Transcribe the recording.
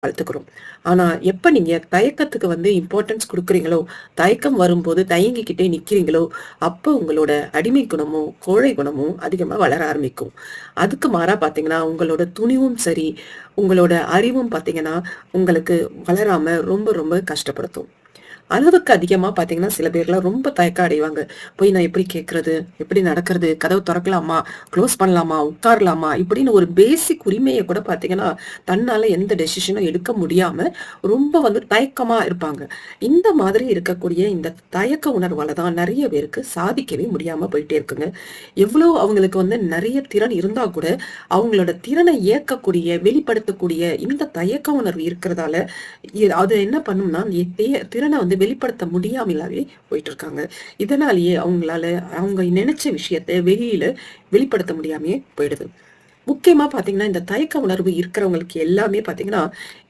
வளர்த்துக்கிறோம். ஆனா, எப்ப நீங்க தயக்கத்துக்கு இம்பார்ட்டன்ஸ் குடுக்குறீங்களோ, தயக்கம் வரும்போது தயங்கிக்கிட்டே நிக்கிறீங்களோ, அப்ப உங்களோட அடிமை குணமும், கோழை குணமும் அதிகமா வளர ஆரம்பிக்கும். அதுக்கு மாறா பார்த்தீங்கன்னா, உங்களோட துணிவும் சரி, உங்களோட அறிவும் பார்த்தீங்கன்னா, உங்களுக்கு வளராம ரொம்ப ரொம்ப கஷ்டப்படுத்தும். அளவுக்கு அதிகமா பார்த்தீங்கன்னா, சில பேர்லாம் ரொம்ப தயக்கம் அடைவாங்க. போய் நான் எப்படி கேட்கறது? எப்படி நடக்கிறது? கதவு தொறக்கலாமா? க்ளோஸ் பண்ணலாமா? உட்காரலாமா? இப்படின்னு ஒரு பேசிக் உரிமைய கூட பார்த்தீங்கன்னா, தன்னால எந்த டெசிஷனும் எடுக்க முடியாம, ரொம்ப தயக்கமா இருப்பாங்க. இந்த மாதிரி இருக்கக்கூடிய இந்த தயக்க உணர்வால தான் நெறைய பேருக்கு சாதிக்கவே முடியாம போயிட்டே இருக்குங்க. எவ்வளோ அவங்களுக்கு நெறைய திறன் இருந்தா கூட, அவங்களோட திறனை இயக்கக்கூடிய, வெளிப்படுத்தக்கூடிய இந்த தயக்க உணர்வு இருக்கிறதால, அது என்ன பண்ணும்னா, திறன வெளிப்படுத்த முடியாமலாவே போயிட்டு இருக்காங்க. இதனாலேயே அவங்களால அவங்க நெனச்ச விஷயத்த வெளியில வெளிப்படுத்த முடியாமயே போயிடுது. முக்கியமா பார்த்தீங்கன்னா, இந்த தயக்க உணர்வு இருக்கிறவங்களுக்கு எல்லாமே பார்த்தீங்கன்னா